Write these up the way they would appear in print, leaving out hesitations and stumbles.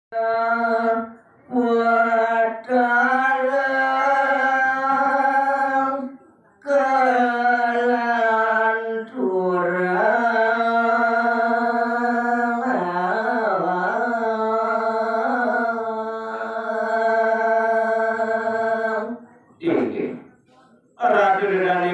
Radudani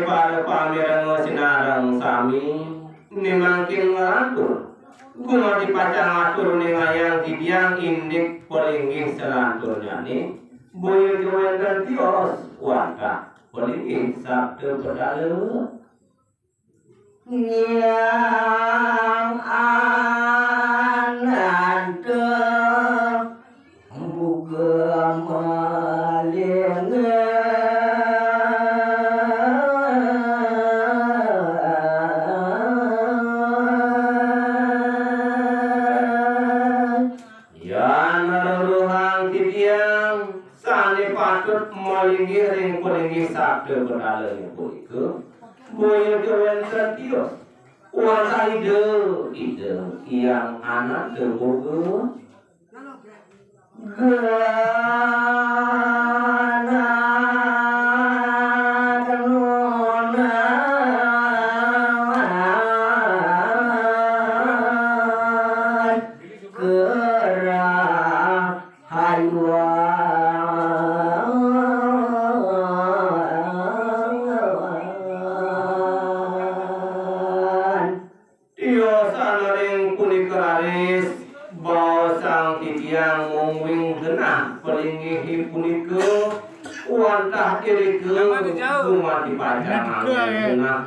para pamirang sinarang sami nimangking ngalantur gumati pacang atur ningayang tidiang indik polinggih selanturnya ni boyo jawan tios wanta polinggih sabtu berdalu nyang anante buga malenge polinggih ring polinggih sabtu berdalu boyo boyo jawan tios wanta ide yang anak terboga wantah kiri ke rumah di pacang nah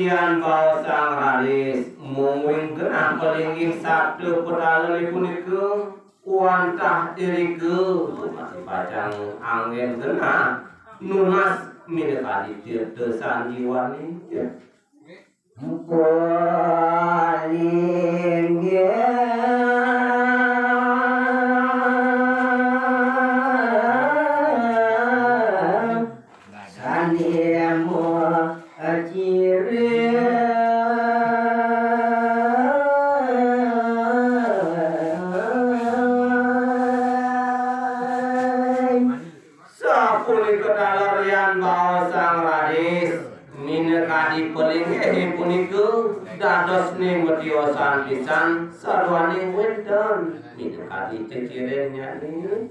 ian bawa sang haris mungwing genah palinggih sabtu pedalali punika wantah diriku masih pacang angin genah nunas minekadi tirta sanjiwani dados ni metiosan pisan sarwani wedon minekadi cecirenya ni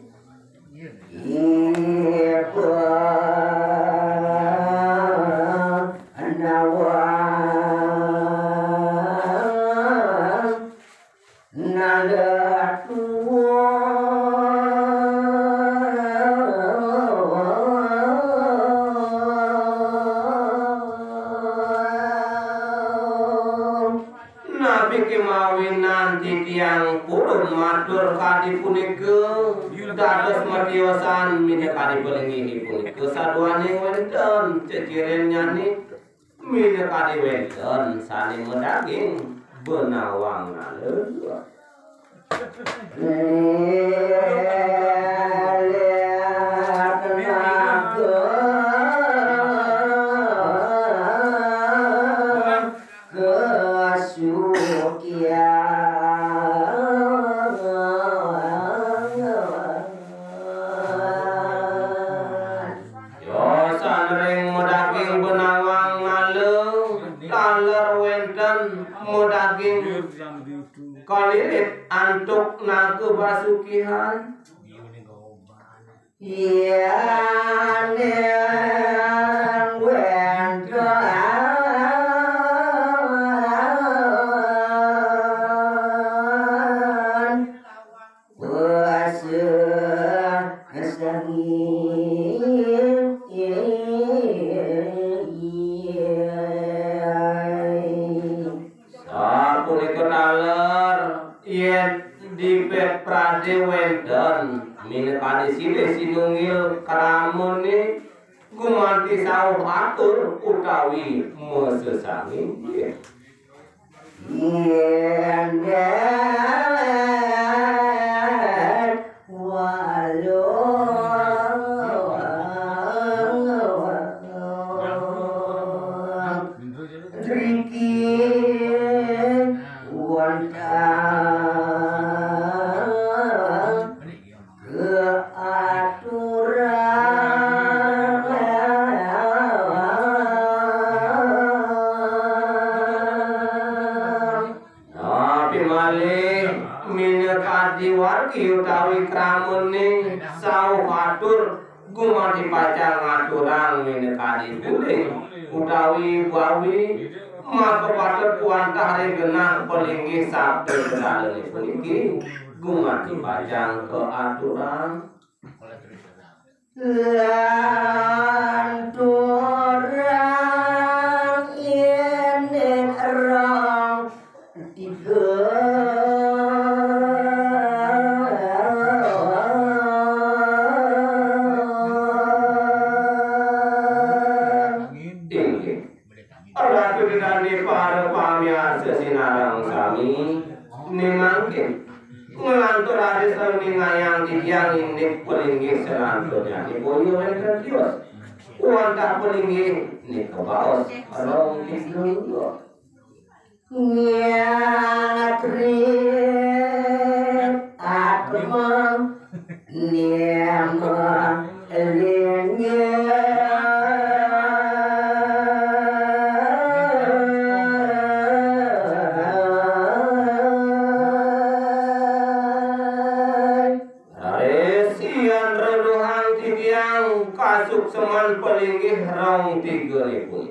matur kadi punika dados matiosan minekadi pelengi punika saduane wedon cecirennya ni minekadi wedon sani medaging benawang naleu kalilit antuk naku basukihan yanen wendan puasa kesangin punika taler yen di pet prade wenten minekani sile sinunggil kramune gumanti sawuh atur utawi mesesangin yen utawi kramune sawuh atur gumanti pacang aturang minekani guling utawi bawi maka patut kuantah ring genah pelinggih sabda kendalene puniki gumanti pacang keaturang lanturang yen rong tiga nimangkin ngelantur aris ngayang tiang ini pelinggih selanturnya di boyo rekretios uantah pelinggih ini kebaos rong tiga nyatrit atmang niamang elinya seman pelinggih rong tiga niku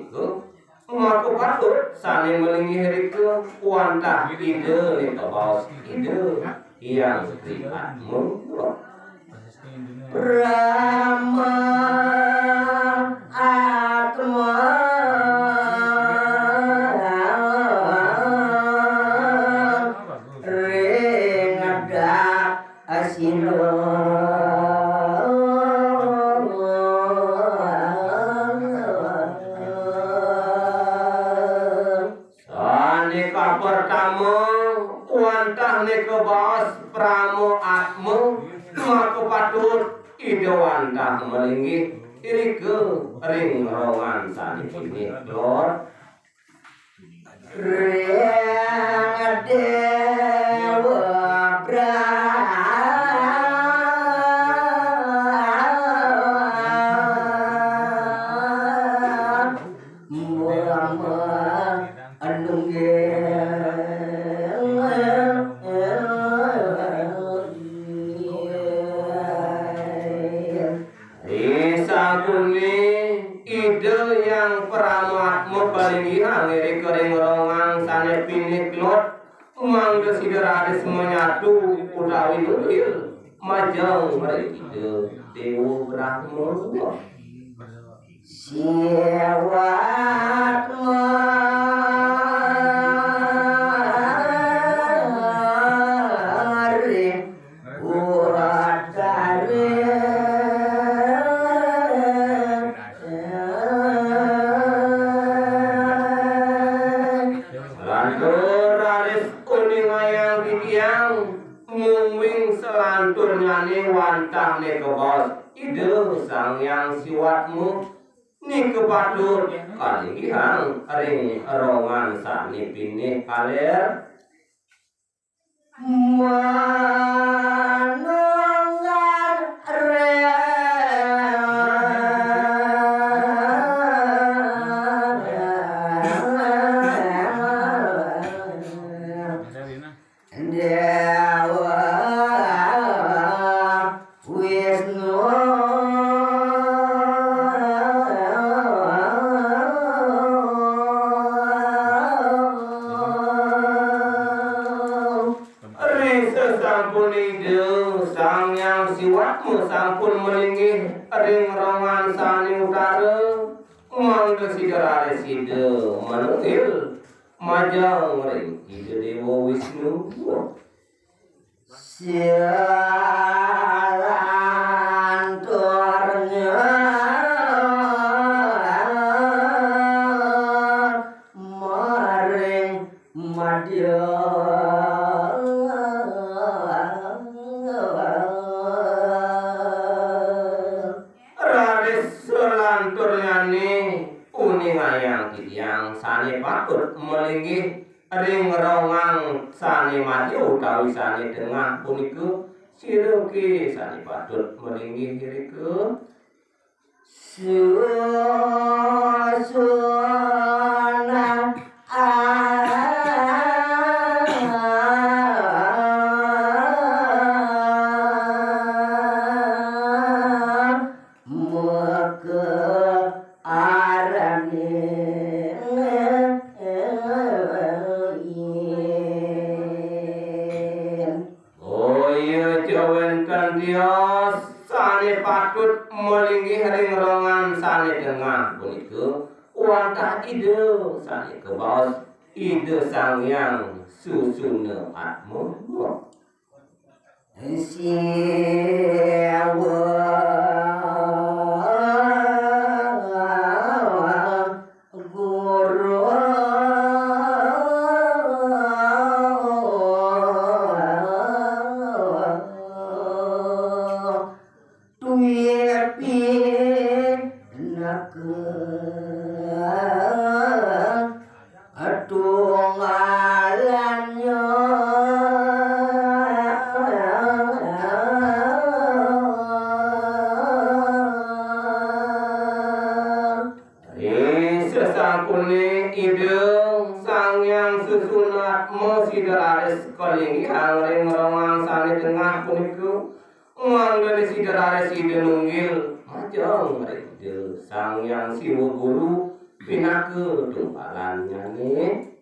maka patut sane melinggih riku kuantah ide nika baos ide yang prihatmu Brahma Atma Rengadak Asino kebaos pramo atmu maka patut ide wantah melinggih irike ring rongan saniki lor Dewa Siderades menyatu utawi nuhil majang mereka Dewa Brahma Siwatma wantah nika bos ide sang yang siwatmu nika patut kalinggihan ring rongan sanipine kaler manongan sampun melinggih ring rongan sani utara mangga siderare side manungil majang ring ide Dewa Wisnu Sialanturnya maring madya raris selanturnyane uning ayang tiyang sane patut melinggih ring rongang sane madya utawi sane tengah punika siruki sane patut melinggih rika susuna Dios sane patut melinggih ring rongan sane tengah punika wantah ide sane kebaos ide Sang Hyang Susuna Atma sesangkune ide Sang Hyang Susuna Atma sideraris kalinggihan ring rongang sane tengah punika manggone sideraris ide nunggil majeng ring Sang Hyang Siwa Guru pinake tunggalan nyane